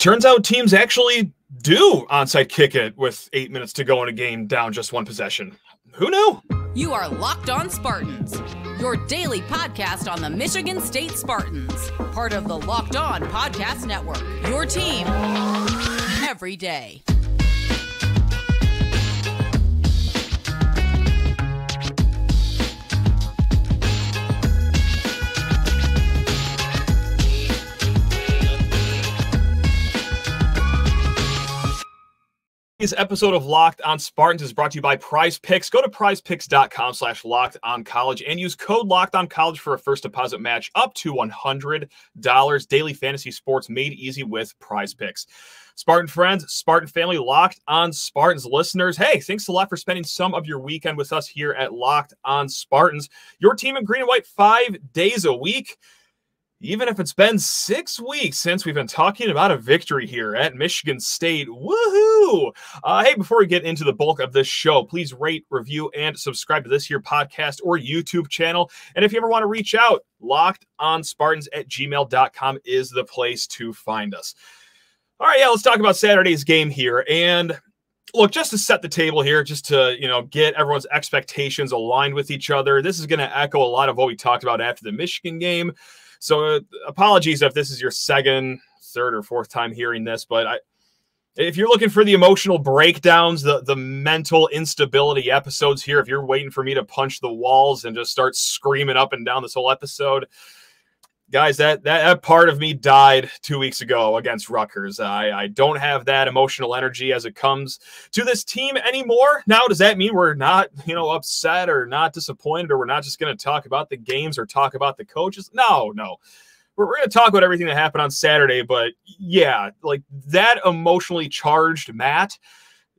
turns out teams actually do onside kick it with 8 minutes to go in a game down just one possession. Who knew? You are Locked On Spartans, your daily podcast on the Michigan State Spartans, part of the Locked On Podcast Network, your team every day. This episode of Locked On Spartans is brought to you by PrizePicks. Go to prizepicks.com/lockedoncollege and use code LOCKEDONCollege for a first deposit match up to $100. Daily fantasy sports made easy with PrizePicks. Spartan friends, Spartan family, Locked On Spartans listeners, hey, thanks a lot for spending some of your weekend with us here at Locked On Spartans. Your team in green and white 5 days a week. Even if it's been 6 weeks since we've been talking about a victory here at Michigan State. Woohoo! Hey, before we get into the bulk of this show, please rate, review, and subscribe to this here podcast or YouTube channel. And if you ever want to reach out, lockedonspartans@gmail.com is the place to find us. All right, let's talk about Saturday's game here. And look, just to set the table here, just to, get everyone's expectations aligned with each other, this is going to echo a lot of what we talked about after the Michigan game. So apologies if this is your second, third, or fourth time hearing this, but if you're looking for the emotional breakdowns, the mental instability episodes here, if you're waiting for me to punch the walls and just start screaming up and down this whole episode, guys, that part of me died 2 weeks ago against Rutgers. I don't have that emotional energy as it comes to this team anymore. Now, does that mean we're not, upset or not disappointed, or we're not just going to talk about the games or talk about the coaches? No. We're going to talk about everything that happened on Saturday, but yeah, like that emotionally charged Matt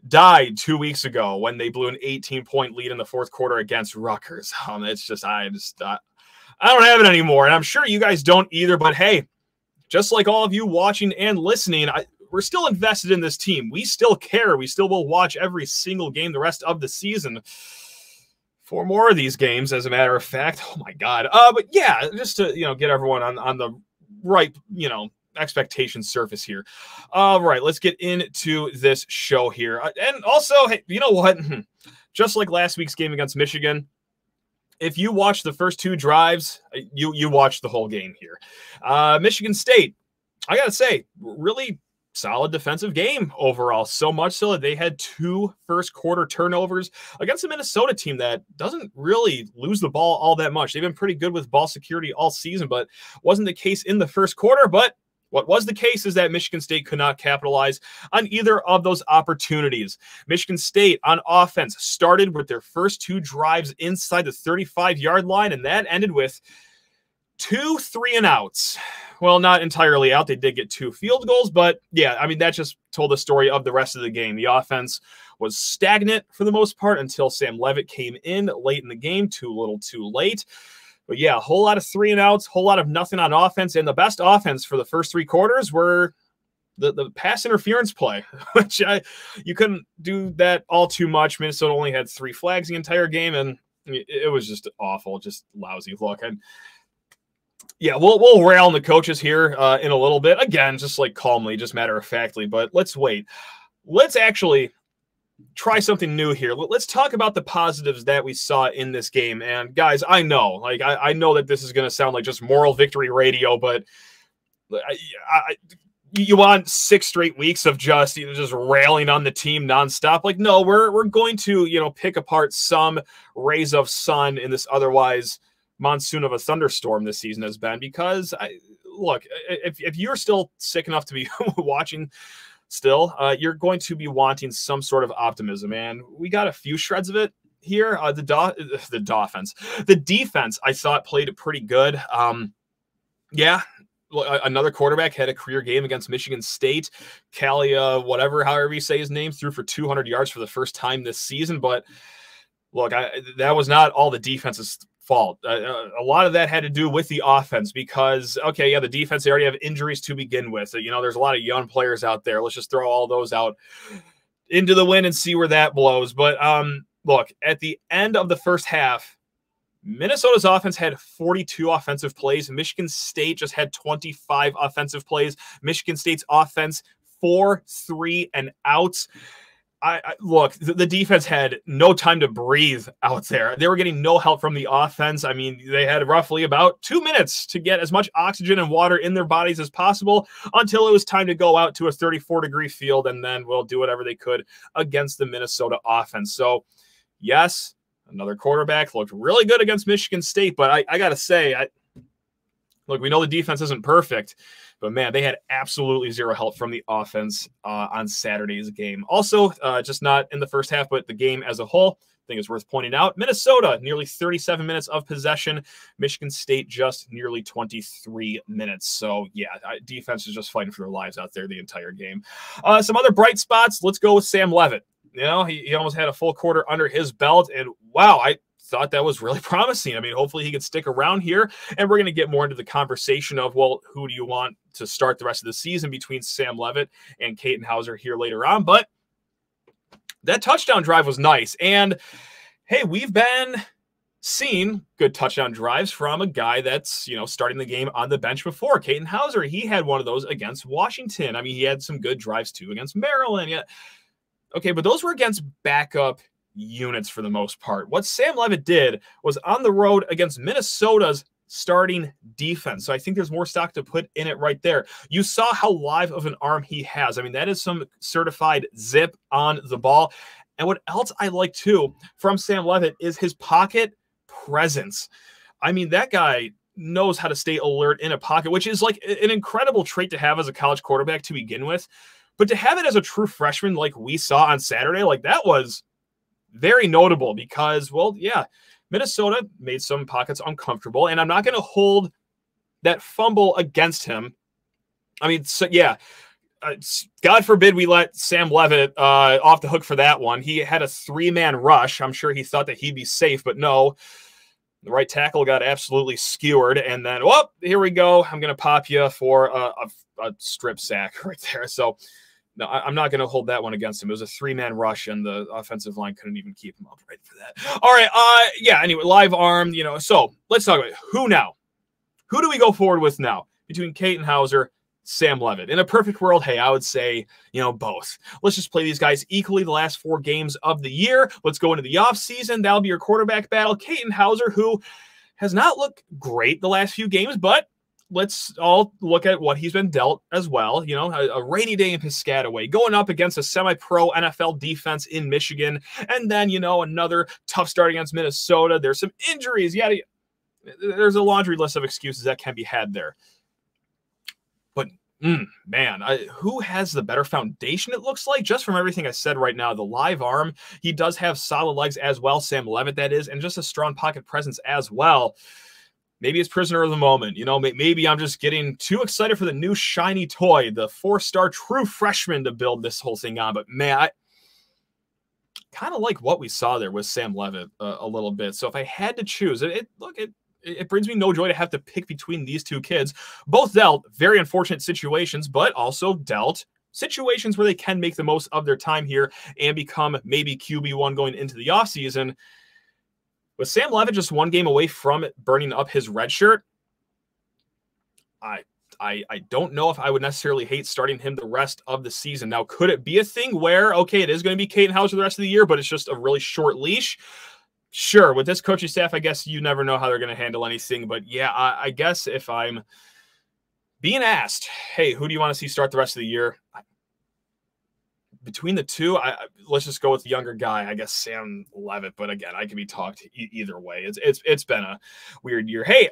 died 2 weeks ago when they blew an 18-point lead in the fourth quarter against Rutgers. It's just, I don't have it anymore, and I'm sure you guys don't either, but hey, just like all of you watching and listening, we're still invested in this team. We still care. We still will watch every single game the rest of the season. 4 more of these games, as a matter of fact. Oh, my God. But yeah, just to, get everyone on the right, expectation surface here. All right, let's get into this show here. And also, hey, you know what? Just like last week's game against Michigan, if you watch the first 2 drives, you watch the whole game here. Michigan State, I got to say, really solid defensive game overall. So much so that they had 2 first-quarter turnovers against a Minnesota team that doesn't really lose the ball all that much. They've been pretty good with ball security all season, but wasn't the case in the first quarter. But what was the case is that Michigan State could not capitalize on either of those opportunities. Michigan State on offense started with their first 2 drives inside the 35-yard line, and that ended with 2 3-and-outs. Well, not entirely out. They did get 2 field goals, but yeah, that just told the story of the rest of the game. The offense was stagnant for the most part until Sam Leavitt came in late in the game, too little too late. But yeah, a whole lot of 3-and-outs, whole lot of nothing on offense. And the best offense for the first 3 quarters were the pass interference play, which you couldn't do that all too much. Minnesota only had 3 flags the entire game, and it was just awful, just lousy look. And yeah, we'll rail on the coaches here in a little bit. Again, just like calmly, just matter-of-factly. But let's wait. Let's actually try something new here. Let's talk about the positives that we saw in this game. And guys, I know, I know that this is going to sound like just moral victory radio, but you want 6 straight weeks of just railing on the team nonstop. Like, no, we're going to, pick apart some rays of sun in this otherwise monsoon of a thunderstorm this season has been, because look, if you're still sick enough to be watching still, you're going to be wanting some sort of optimism, and we got a few shreds of it here. The defense, I thought, played pretty good. Yeah, another quarterback had a career game against Michigan State. Kalia, however you say his name, threw for 200 yards for the first time this season. But look, that was not all the defense's fault. A lot of that had to do with the offense, because, okay, yeah, the defense, they already have injuries to begin with. There's a lot of young players out there. Let's just throw all those out into the wind and see where that blows. But look, at the end of the first half, Minnesota's offense had 42 offensive plays. Michigan State just had 25 offensive plays. Michigan State's offense, 4 3 and outs. Look, the defense had no time to breathe out there. They were getting no help from the offense. I mean, they had roughly about 2 minutes to get as much oxygen and water in their bodies as possible until it was time to go out to a 34-degree field and then do whatever they could against the Minnesota offense. So, yes, another quarterback looked really good against Michigan State, but I got to say, look, we know the defense isn't perfect, but man, they had absolutely zero help from the offense on Saturday's game. Also, just not in the first half, but the game as a whole, I think it's worth pointing out. Minnesota, nearly 37 minutes of possession. Michigan State, just nearly 23 minutes. So, yeah, defense is just fighting for their lives out there the entire game. Some other bright spots. Let's go with Sam Leavitt. You know, he almost had a full quarter under his belt, and wow, I thought that was really promising. I mean, hopefully he can stick around here, and we're going to get more into the conversation of, well, who do you want to start the rest of the season between Sam Leavitt and Katin Houser here later on. But that touchdown drive was nice, and hey, we've been seeing good touchdown drives from a guy that's, you know, starting the game on the bench before. Katin Houser, he had one of those against Washington. I mean, he had some good drives too against Maryland. Yeah. Okay, but those were against backup units for the most part. What Sam Leavitt did was on the road against Minnesota's starting defense. So I think there's more stock to put in it right there. You saw how live of an arm he has. I mean, that is some certified zip on the ball. And what else I like too from Sam Leavitt is his pocket presence. I mean, that guy knows how to stay alert in a pocket, which is like an incredible trait to have as a college quarterback to begin with. But to have it as a true freshman like we saw on Saturday, like that was very notable because, well, yeah, Minnesota made some pockets uncomfortable, and I'm not going to hold that fumble against him. I mean, so, yeah, God forbid we let Sam Leavitt off the hook for that one. He had a 3-man rush. I'm sure he thought that he'd be safe, but no. The right tackle got absolutely skewered, and then, well, here we go. I'm going to pop you for a strip sack right there. So, no, I'm not going to hold that one against him. It was a 3-man rush, and the offensive line couldn't even keep him upright for that. All right, yeah, anyway, live arm, you know. So let's talk about it. Who now? Who do we go forward with now between Katin Houser, Sam Leavitt? In a perfect world, hey, I would say, you know, both. Let's just play these guys equally the last 4 games of the year. Let's go into the offseason. That'll be your quarterback battle. Katin Houser, who has not looked great the last few games, but let's all look at what he's been dealt as well. You know, a rainy day in Piscataway, going up against a semi-pro NFL defense in Michigan, and then, you know, another tough start against Minnesota. There's some injuries. Yeah, there's a laundry list of excuses that can be had there. But, man, who has the better foundation, it looks like? Just from everything I said right now, the live arm, he does have solid legs as well, Sam Leavitt, that is, and just a strong pocket presence as well. Maybe it's prisoner of the moment. You know, maybe I'm just getting too excited for the new shiny toy, the 4-star true freshman to build this whole thing on. But, man, I kind of like what we saw there with Sam Leavitt a little bit. So if I had to choose, it brings me no joy to have to pick between these two kids. Both dealt very unfortunate situations, but also dealt situations where they can make the most of their time here and become maybe QB1 going into the offseason. With Sam Leavitt just 1 game away from burning up his red shirt, I don't know if I would necessarily hate starting him the rest of the season. Now, could it be a thing where, okay, it is going to be Katin Houser the rest of the year, but it's just a really short leash? Sure, with this coaching staff, I guess you never know how they're going to handle anything. But, yeah, I guess if I'm being asked, hey, who do you want to see start the rest of the year? Between the two, let's just go with the younger guy, I guess Sam Leavitt. But again, I can be talked either way. It's been a weird year. Hey,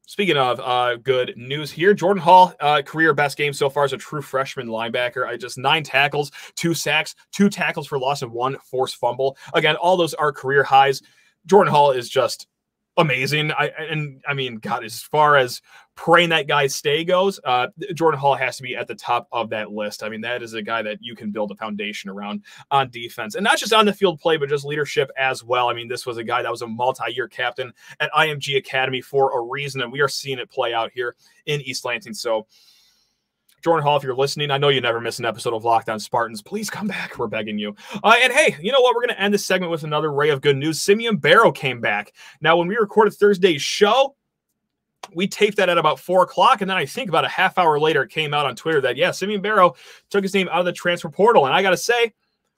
speaking of good news here, Jordan Hall, career best game so far as a true freshman linebacker. Just 9 tackles, 2 sacks, 2 tackles for loss, and 1 forced fumble. Again, all those are career highs. Jordan Hall is just amazing. I mean, God, as far as praying that guy's stay goes, Jordan Hall has to be at the top of that list. I mean, that is a guy that you can build a foundation around on defense, and not just on the field play, but just leadership as well. I mean, this was a guy that was a multi-year captain at IMG Academy for a reason, and we are seeing it play out here in East Lansing. So Jordan Hall, if you're listening, I know you never miss an episode of Locked On Spartans. Please come back. We're begging you. And hey, you know what? We're going to end this segment with another ray of good news. Simeon Barrow came back. Now, when we recorded Thursday's show, we taped that at about 4 o'clock, and then I think about a half hour later, it came out on Twitter that, yeah, Simeon Barrow took his name out of the transfer portal. And I got to say,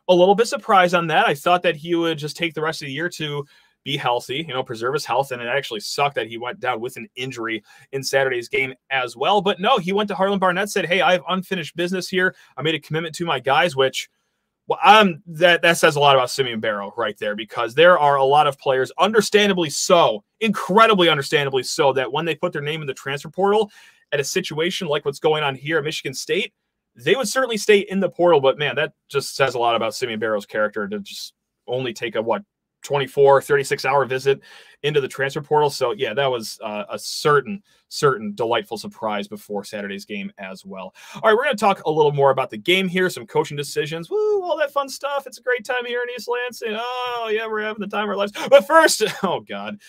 a little bit surprised on that. I thought that he would just take the rest of the year to be healthy, you know, preserve his health, and it actually sucked that he went down with an injury in Saturday's game as well. But no, he went to Harlan Barnett, said, hey, I have unfinished business here. I made a commitment to my guys, which that says a lot about Simeon Barrow right there, because there are a lot of players, understandably so, incredibly understandably so, that when they put their name in the transfer portal at a situation like what's going on here at Michigan State, they would certainly stay in the portal. But man, that just says a lot about Simeon Barrow's character to just only take a 24, 36-hour visit into the transfer portal. So yeah, that was a certain delightful surprise before Saturday's game as well. All right, we're going to talk a little more about the game here, some coaching decisions, all that fun stuff. It's a great time here in East Lansing. Oh yeah, we're having the time of our lives. But first, oh God.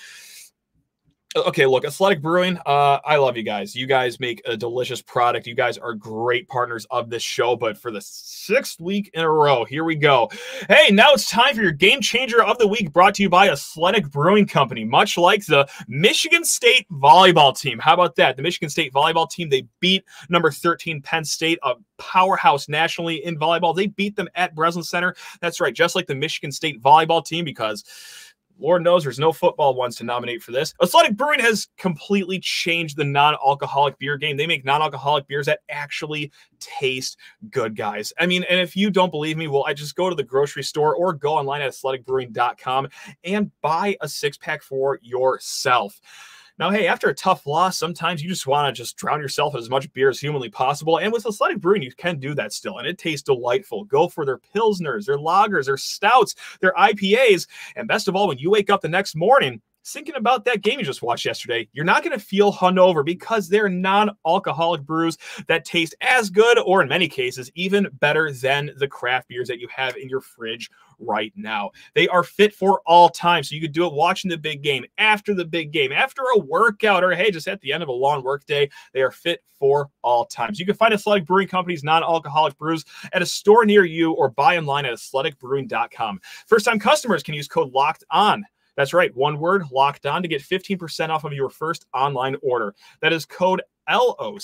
Okay, look, Athletic Brewing, I love you guys. You guys make a delicious product. You guys are great partners of this show, but for the 6th week in a row, here we go. Hey, now it's time for your Game Changer of the Week, brought to you by Athletic Brewing Company, much like the Michigan State volleyball team. How about that? The Michigan State volleyball team, they beat number 13 Penn State, a powerhouse nationally in volleyball. They beat them at Breslin Center. That's right, just like the Michigan State volleyball team, because Lord knows there's no football ones to nominate for this. Athletic Brewing has completely changed the non-alcoholic beer game. They make non-alcoholic beers that actually taste good, guys. I mean, and if you don't believe me, well, I just go to the grocery store or go online at athleticbrewing.com and buy a 6-pack for yourself. Now, hey, after a tough loss, sometimes you just want to just drown yourself in as much beer as humanly possible. And with Athletic Brewing, you can do that still. And it tastes delightful. Go for their Pilsners, their lagers, their stouts, their IPAs. And best of all, when you wake up the next morning thinking about that game you just watched yesterday, you're not going to feel hungover, because they're non-alcoholic brews that taste as good, or in many cases, even better than the craft beers that you have in your fridge right now. They are fit for all time. So you could do it watching the big game, after the big game, after a workout, or hey, just at the end of a long work day. They are fit for all times. You can find Athletic Brewing Company's non-alcoholic brews at a store near you, or buy online at athleticbrewing.com. First-time customers can use code LOCKEDON. That's right, one word, Locked On, to get 15% off of your first online order. That is code LOCKEDON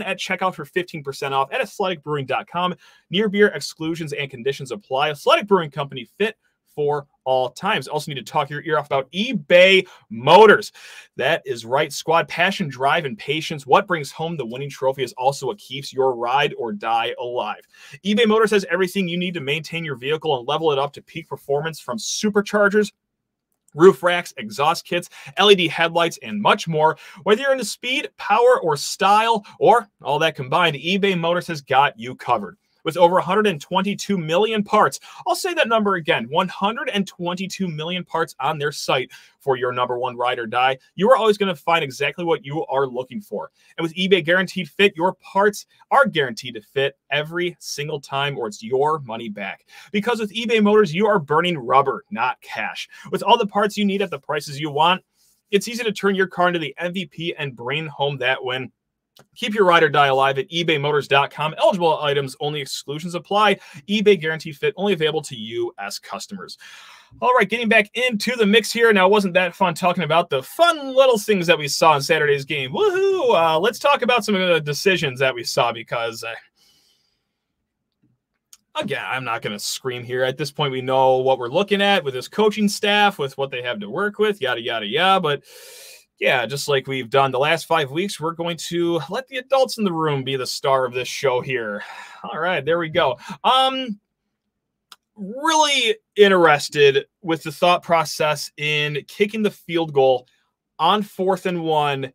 at checkout for 15% off at athleticbrewing.com. Near beer exclusions and conditions apply. Athletic Brewing Company, fit for all times. Also need to talk your ear off about eBay Motors. That is right, squad. Passion, drive, and patience. What brings home the winning trophy is also what keeps your ride or die alive. eBay Motors has everything you need to maintain your vehicle and level it up to peak performance, from superchargers, roof racks, exhaust kits, LED headlights, and much more. Whether you're into speed, power, or style, or all that combined, eBay Motors has got you covered. With over 122 million parts, I'll say that number again, 122 million parts on their site for your number one ride or die, you are always going to find exactly what you are looking for. And with eBay Guaranteed Fit, your parts are guaranteed to fit every single time, or it's your money back. Because with eBay Motors, you are burning rubber, not cash. With all the parts you need at the prices you want, it's easy to turn your car into the MVP and bring home that win. Keep your ride or die alive at ebaymotors.com. Eligible items only, exclusions apply. eBay Guaranteed Fit only available to U.S. customers. All right, getting back into the mix here. Now, wasn't that fun talking about the fun little things that we saw in Saturday's game? Woohoo! Let's talk about some of the decisions that we saw, because again, I'm not going to scream here. At this point, we know what we're looking at with this coaching staff, with what they have to work with, yada, yada, yada. But yeah, just like we've done the last 5 weeks, we're going to let the adults in the room be the star of this show here. All right, there we go. Really interested with the thought process in kicking the field goal on 4th and 1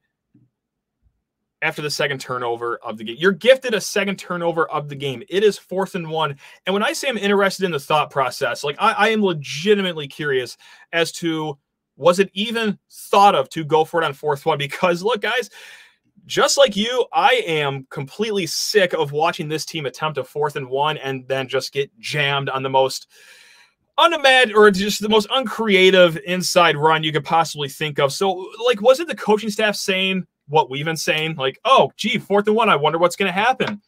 after the second turnover of the game. You're gifted a second turnover of the game. It is 4th and 1. And when I say I'm interested in the thought process, like I am legitimately curious as to, was it even thought of to go for it on 4th 1? Because look, guys, just like you, I am completely sick of watching this team attempt a 4th and 1 and then just get jammed on the most unimagined, or just the most uncreative inside run you could possibly think of. So, like, was it the coaching staff saying, what we've been saying, like, oh, gee, 4th and 1, I wonder what's going to happen.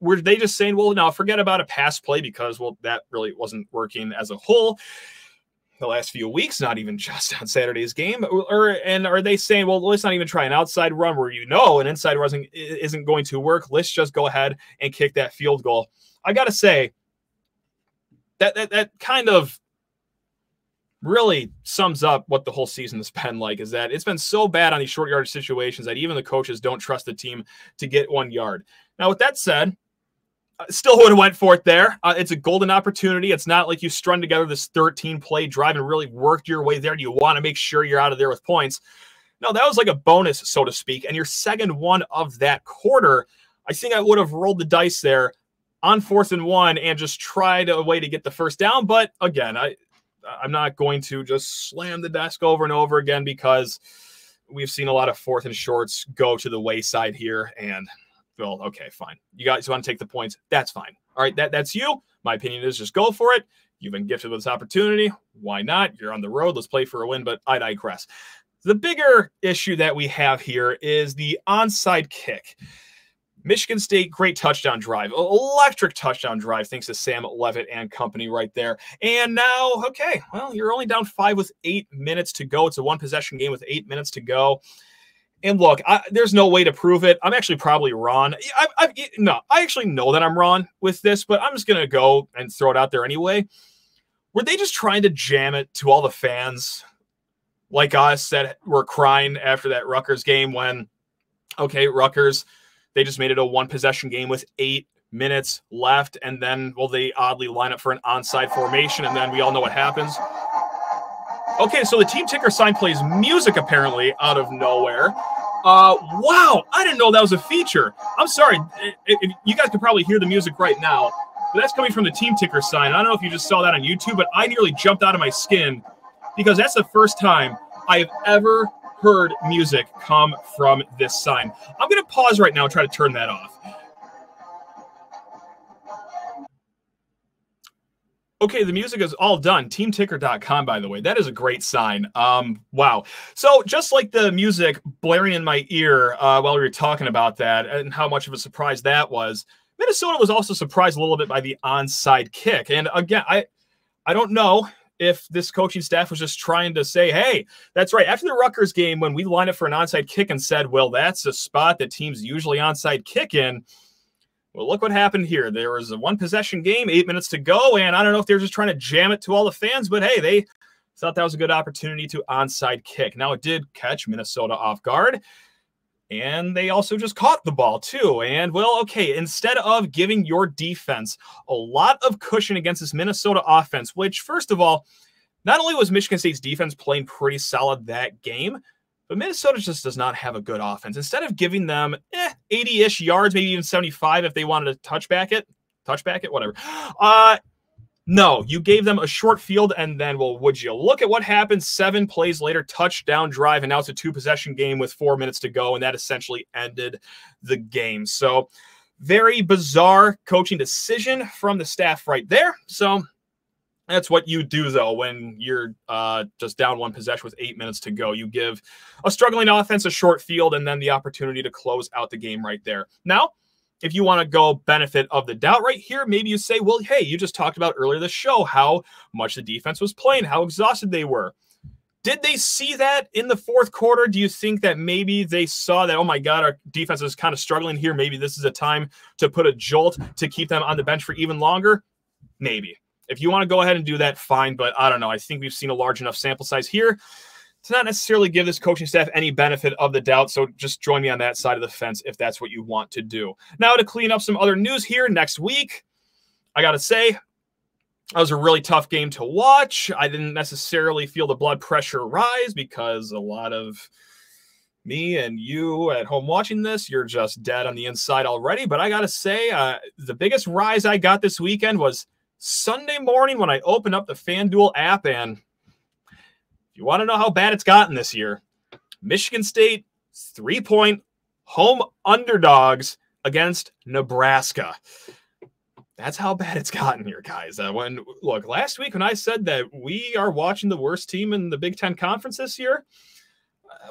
Were they just saying, well, now forget about a pass play because, well, that really wasn't working as a whole the last few weeks, not even just on Saturday's game? And are they saying, well, let's not even try an outside run where an inside run isn't going to work. Let's just go ahead and kick that field goal. I got to say, that kind of really sums up what the whole season has been like, is that it's been so bad on these short yardage situations that even the coaches don't trust the team to get 1 yard. Now, with that said, still would have went for it there. It's a golden opportunity. It's not like you strung together this 13-play drive and really worked your way there. You want to make sure you're out of there with points. No, that was like a bonus, so to speak. And your second one of that quarter, I think I would have rolled the dice there on 4th and 1 and just tried a way to get the first down. But again, I'm not going to just slam the desk over and over again because we've seen a lot of 4th and shorts go to the wayside here. And, well, okay, fine. You guys want to take the points? That's fine. All right, that's you. My opinion is just go for it. You've been gifted with this opportunity. Why not? You're on the road. Let's play for a win, but I digress. The bigger issue that we have here is the onside kick. Michigan State, great touchdown drive, electric touchdown drive, thanks to Sam Leavitt and company right there. And now, okay, well, you're only down 5 with 8 minutes to go. It's a 1-possession game with 8 minutes to go. And look, there's no way to prove it. I'm actually probably wrong. I actually know that I'm wrong with this, but I'm just going to go and throw it out there anyway. Were they just trying to jam it to all the fans like us that were crying after that Rutgers game when, okay, Rutgers, they just made it a 1-possession game with 8 minutes left, and then, well, they oddly line up for an onside formation, and then we all know what happens. Okay, so the team ticker sign plays music apparently out of nowhere. Wow, I didn't know that was a feature. I'm sorry. You guys can probably hear the music right now, but that's coming from the team ticker sign. I don't know if you just saw that on YouTube, but I nearly jumped out of my skin because that's the first time I've ever heard music come from this sign. I'm going to pause right now and try to turn that off. Okay, the music is all done. TeamTicker.com, by the way. That is a great sign. Wow. So just like the music blaring in my ear while we were talking about that and how much of a surprise that was, Minnesota was also surprised a little bit by the onside kick. And again, I don't know if this coaching staff was just trying to say, hey, that's right. After the Rutgers game, when we lined up for an onside kick and said, well, that's a spot that teams usually onside kick in. Well, look what happened here. There was a 1-possession game, 8 minutes to go, and I don't know if they were just trying to jam it to all the fans, but hey, they thought that was a good opportunity to onside kick. Now, it did catch Minnesota off guard, and they also just caught the ball too. And, well, okay, instead of giving your defense a lot of cushion against this Minnesota offense, which, first of all, not only was Michigan State's defense playing pretty solid that game, but Minnesota just does not have a good offense. Instead of giving them 80-ish yards, maybe even 75 if they wanted to touchback it, whatever. No, you gave them a short field, and then, well, would you look at what happened 7 plays later, touchdown drive, and now it's a 2-possession game with 4 minutes to go, and that essentially ended the game. So very bizarre coaching decision from the staff right there. So that's what you do, though, when you're just down 1 possession with 8 minutes to go. You give a struggling offense a short field and then the opportunity to close out the game right there. Now, if you want to go benefit of the doubt right here, maybe you say, well, hey, you just talked about earlier this show how much the defense was playing, how exhausted they were. Did they see that in the fourth quarter? Do you think that maybe they saw that, oh, my God, our defense is kind of struggling here. Maybe this is a time to put a jolt to keep them on the bench for even longer? Maybe. If you want to go ahead and do that, fine. But I don't know. I think we've seen a large enough sample size here to not necessarily give this coaching staff any benefit of the doubt. So just join me on that side of the fence if that's what you want to do. Now, to clean up some other news here next week, I got to say, that was a really tough game to watch. I didn't necessarily feel the blood pressure rise because a lot of me and you at home watching this, you're just dead on the inside already. But I got to say, the biggest rise I got this weekend was Sunday morning when I opened up the FanDuel app, and if you want to know how bad it's gotten this year, Michigan State 3-point home underdogs against Nebraska. That's how bad it's gotten here, guys. Look, last week when I said that we are watching the worst team in the Big Ten Conference this year,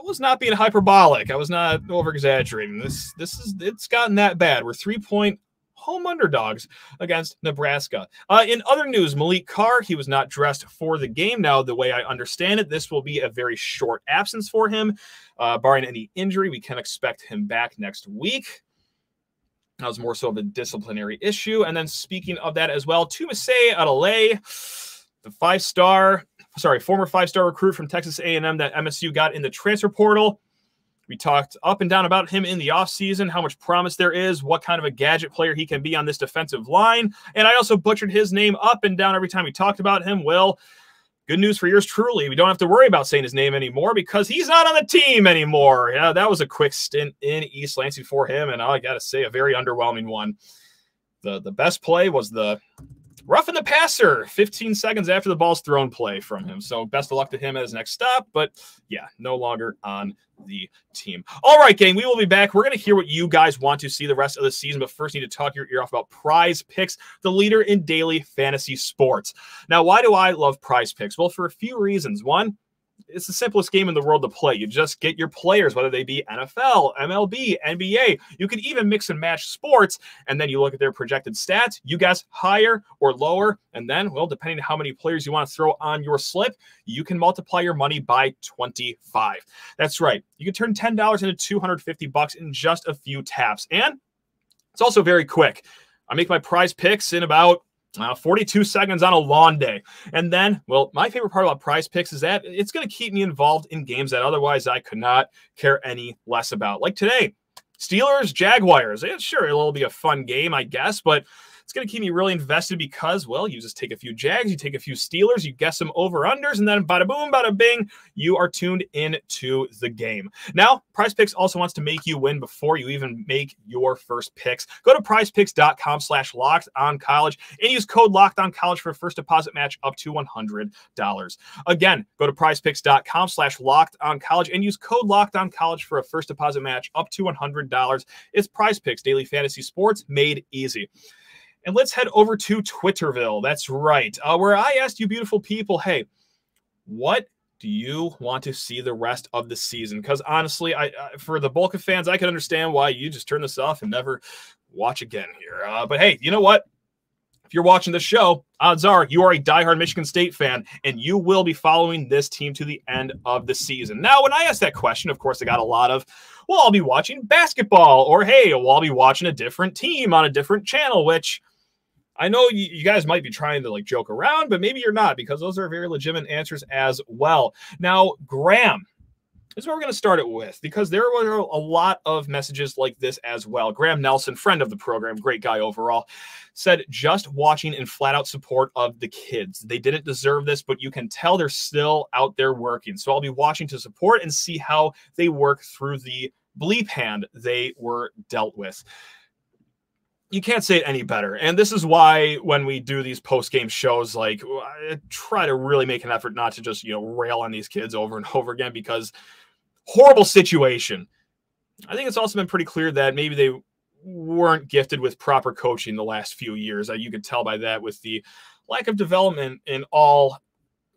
was not being hyperbolic. I was not over-exaggerating. It's gotten that bad. We're 3-point home underdogs against Nebraska. In other news, Malik Carr, he was not dressed for the game. Now, the way I understand it, this will be a very short absence for him. Barring any injury, we can expect him back next week. That was more so of a disciplinary issue. And then speaking of that as well, Tumasay Adelaide, the former five-star recruit from Texas A&M that MSU got in the transfer portal. We talked up and down about him in the offseason, how much promise there is, what kind of a gadget player he can be on this defensive line. And I also butchered his name up and down every time we talked about him. Well, good news for yours truly. We don't have to worry about saying his name anymore because he's not on the team anymore. Yeah, that was a quick stint in East Lansing for him, and I got to say, a very underwhelming one. The best play was the roughing the passer 15 seconds after the ball's thrown play from him. So best of luck to him at his next stop. But yeah, no longer on the team. All right, gang, we will be back. We're going to hear what you guys want to see the rest of the season. But first, need to talk your ear off about PrizePicks, the leader in daily fantasy sports. Now, why do I love PrizePicks? Well, for a few reasons. One, it's the simplest game in the world to play. You just get your players, whether they be NFL, MLB, NBA. You can even mix and match sports, and then you look at their projected stats. You guess higher or lower, and then, well, depending on how many players you want to throw on your slip, you can multiply your money by 25. That's right. You can turn $10 into $250 in just a few taps, and it's also very quick. I make my PrizePicks in about 42 seconds on a lawn day. And then, well, my favorite part about PrizePicks is that it's going to keep me involved in games that otherwise I could not care any less about. Like today, Steelers, Jaguars. Yeah, sure, it'll be a fun game, I guess, but it's going to keep me really invested because, well, you just take a few Jags, you take a few Steelers, you guess some over-unders, and then bada boom, bada bing, you are tuned into the game. Now, PrizePicks also wants to make you win before you even make your first picks. Go to prizepicks.com/lockedoncollege and use code LOCKEDONCollege for a first deposit match up to $100. Again, go to prizepicks.com/lockedoncollege and use code LOCKEDONCollege for a first deposit match up to $100. It's PrizePicks, daily fantasy sports made easy. And let's head over to Twitterville. That's right. Where I asked you beautiful people, hey, what do you want to see the rest of the season? Because honestly, for the bulk of fans, I can understand why you just turn this off and never watch again here. But hey, you know what? If you're watching the show, odds are you are a diehard Michigan State fan, and you will be following this team to the end of the season. Now, when I asked that question, of course, I got a lot of, well, I'll be watching basketball, or hey, well, I'll be watching a different team on a different channel, which I know you guys might be trying to like joke around, but maybe you're not, because those are very legitimate answers as well. Now, Graham, this is what we're going to start it with, because there were a lot of messages like this as well. Graham Nelson, friend of the program, great guy overall, said just watching in flat out support of the kids. They didn't deserve this, but you can tell they're still out there working. So I'll be watching to support and see how they work through the bleep hand they were dealt with. You can't say it any better. And this is why when we do these post-game shows, like, I try to really make an effort not to just, rail on these kids over and over again, because horrible situation. I think it's also been pretty clear that maybe they weren't gifted with proper coaching the last few years. You could tell by that with the lack of development in all,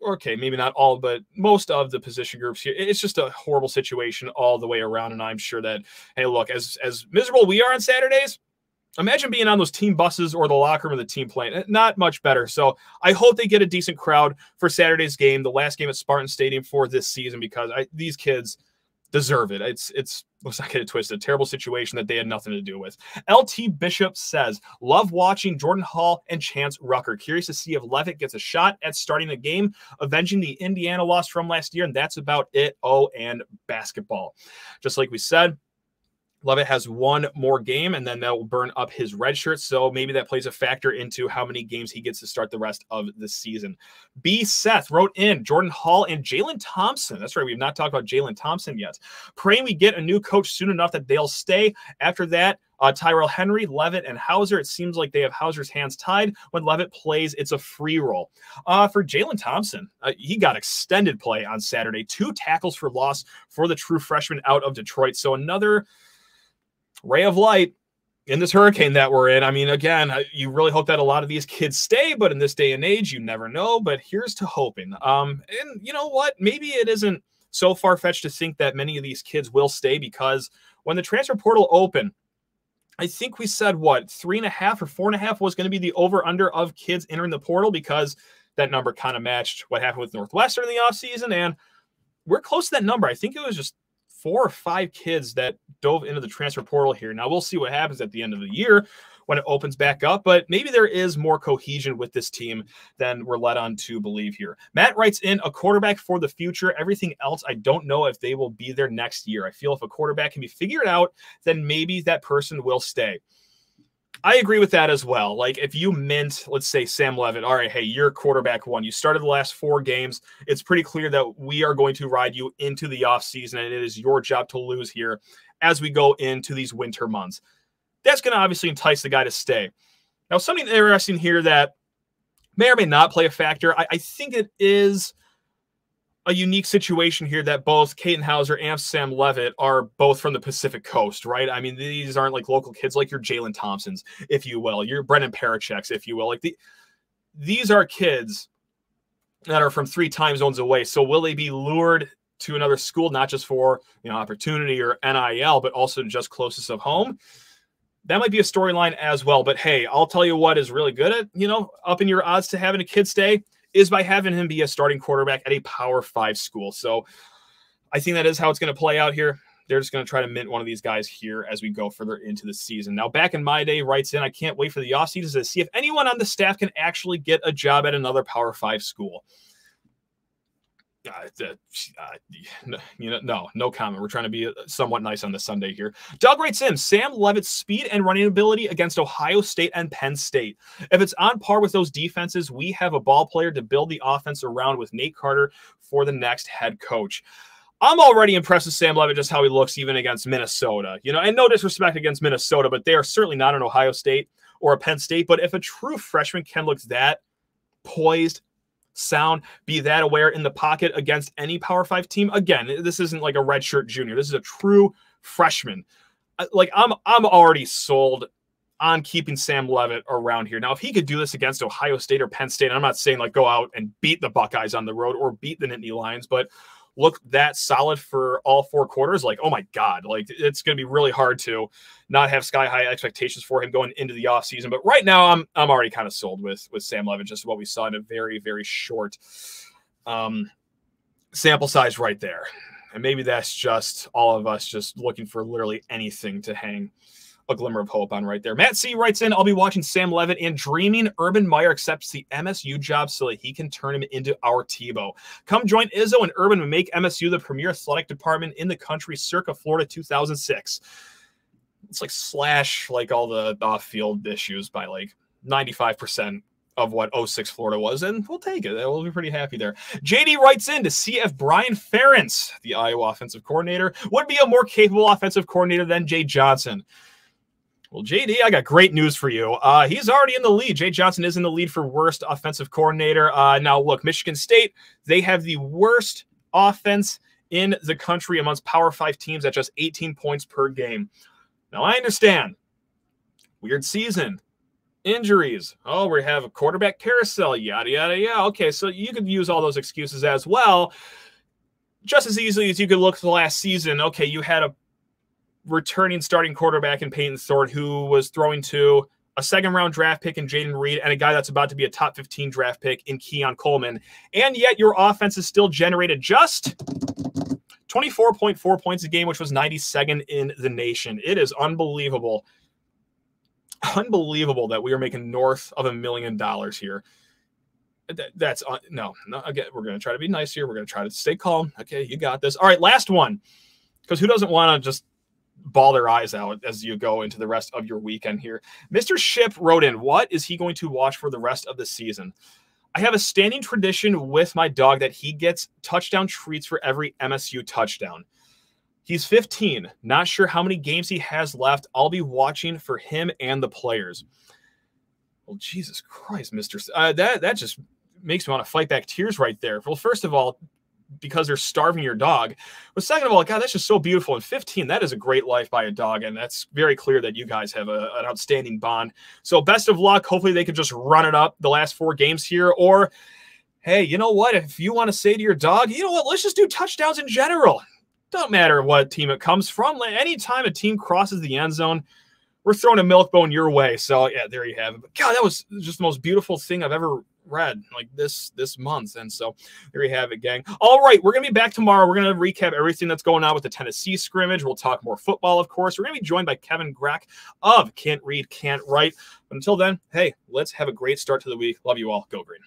okay, maybe not all, but most of the position groups here. It's just a horrible situation all the way around. And I'm sure that, hey, look, as miserable we are on Saturdays, imagine being on those team buses or the locker room of the team plane. Not much better. So I hope they get a decent crowd for Saturday's game, the last game at Spartan Stadium for this season, because these kids deserve it. Let's not get it twisted. A terrible situation that they had nothing to do with. LT Bishop says, love watching Jordan Hall and Chance Rucker. Curious to see if Leavitt gets a shot at starting the game, avenging the Indiana loss from last year. And that's about it. Oh, and basketball. Just like we said, Leavitt has one more game, and then that will burn up his red shirt. So maybe that plays a factor into how many games he gets to start the rest of the season. B. Seth wrote in Jordan Hall and Jalen Thompson. That's right. We've not talked about Jalen Thompson yet. Praying we get a new coach soon enough that they'll stay. After that, Tyrell Henry, Leavitt, and Hauser. It seems like they have Hauser's hands tied. When Leavitt plays, it's a free roll. For Jalen Thompson, he got extended play on Saturday. 2 tackles for loss for the true freshman out of Detroit. So another ray of light in this hurricane that we're in. I mean, again, you really hope that a lot of these kids stay, but in this day and age, you never know. But here's to hoping. And you know what? Maybe it isn't so far-fetched to think that many of these kids will stay, because when the transfer portal opened, I think we said, 3.5 or 4.5 was going to be the over-under of kids entering the portal, because that number kind of matched what happened with Northwestern in the offseason, and we're close to that number. I think it was just 4 or 5 kids that dove into the transfer portal here. Now, we'll see what happens at the end of the year when it opens back up, but maybe there is more cohesion with this team than we're led on to believe here. Matt writes in, a quarterback for the future. Everything else, I don't know if they will be there next year. I feel if a quarterback can be figured out, then maybe that person will stay. I agree with that as well. Like, if you mint, let's say, Sam Leavitt, all right, hey, you're quarterback 1. You started the last 4 games. It's pretty clear that we are going to ride you into the offseason, and it is your job to lose here as we go into these winter months. That's going to obviously entice the guy to stay. Now, something interesting here that may or may not play a factor, I think it is a unique situation here that both Caden Hauser and Sam Leavitt are both from the Pacific Coast, right? I mean, these aren't like local kids like your Jalen Thompsons, if you will, your Brennan Paracheks, if you will. Like these are kids that are from 3 time zones away. So will they be lured to another school, not just for opportunity or NIL, but also just closest of home? That might be a storyline as well. But hey, I'll tell you what is really good at, upping your odds to having a kid stay is by having him be a starting quarterback at a Power 5 school. So I think that is how it's going to play out here. They're just going to try to mint one of these guys here as we go further into the season. Now, Back in My Day writes in, I can't wait for the offseason to see if anyone on the staff can actually get a job at another Power 5 school. No comment. We're trying to be somewhat nice on the Sunday here. Doug writes in, Sam Leavitt's speed and running ability against Ohio State and Penn State. If it's on par with those defenses, we have a ball player to build the offense around with Nate Carter for the next head coach. I'm already impressed with Sam Leavitt, just how he looks even against Minnesota. And no disrespect against Minnesota, but they are certainly not an Ohio State or a Penn State. But if a true freshman can look that poised, sound, be that aware in the pocket against any Power 5 team, again, this isn't like a redshirt junior. This is a true freshman. Like, I'm already sold on keeping Sam Leavitt around here. Now, if he could do this against Ohio State or Penn State, I'm not saying like go out and beat the Buckeyes on the road or beat the Nittany Lions, but look that solid for all 4 quarters, like, oh my God, like it's going to be really hard to not have sky high expectations for him going into the offseason. But right now I'm already kind of sold with Sam Leavitt, just what we saw in a very, very short sample size right there. And maybe that's just all of us just looking for literally anything to hang a glimmer of hope on right there. Matt C writes in, I'll be watching Sam Leavitt and dreaming Urban Meyer accepts the MSU job so that he can turn him into our Tebow. Come join Izzo and Urban and make MSU the premier athletic department in the country circa Florida 2006. It's like slash like all the off-field issues by like 95% of what 06 Florida was, and we'll take it. We'll be pretty happy there. JD writes in to see if Brian Ferentz, the Iowa offensive coordinator, would be a more capable offensive coordinator than Jay Johnson. Well, JD, I got great news for you. He's already in the lead. Jay Johnson is in the lead for worst offensive coordinator. Now, look, Michigan State, they have the worst offense in the country amongst Power 5 teams at just 18 points per game. Now, I understand. Weird season. Injuries. Oh, we have a quarterback carousel, yada, yada, yada. Okay, so you could use all those excuses as well. Just as easily as you could look at the last season. Okay, you had a returning starting quarterback in Peyton Thorne who was throwing to a 2nd-round draft pick in Jaden Reed and a guy that's about to be a top 15 draft pick in Keon Coleman. And yet your offense has still generated just 24.4 points a game, which was 92nd in the nation. It is unbelievable. Unbelievable that we are making north of $1 million here. That's no. Again, we're going to try to be nice here. We're going to try to stay calm. Okay, you got this. All right, last one. Because who doesn't want to just ball their eyes out as you go into the rest of your weekend here? Mr. Ship wrote in, what is he going to watch for the rest of the season? I have a standing tradition with my dog that he gets touchdown treats for every MSU touchdown. He's 15. Not sure how many games he has left. I'll be watching for him and the players. Well, Jesus Christ, Mr. That just makes me want to fight back tears right there. Well, first of all, because they're starving your dog. But second of all, God, that's just so beautiful. And 15, that is a great life by a dog. And that's very clear that you guys have an outstanding bond. So best of luck. Hopefully they can just run it up the last 4 games here. Or hey, you know what? If you want to say to your dog, you know what? Let's just do touchdowns in general. Don't matter what team it comes from. Anytime a team crosses the end zone, we're throwing a milk bone your way. So, yeah, there you have it. But, God, that was just the most beautiful thing I've ever read like this month. And so there you have it, gang. All right, we're going to be back tomorrow. We're going to recap everything that's going on with the Tennessee scrimmage. We'll talk more football, of course. We're going to be joined by Kevin Grack of Can't Read, Can't Write. But until then, hey, let's have a great start to the week. Love you all. Go Green.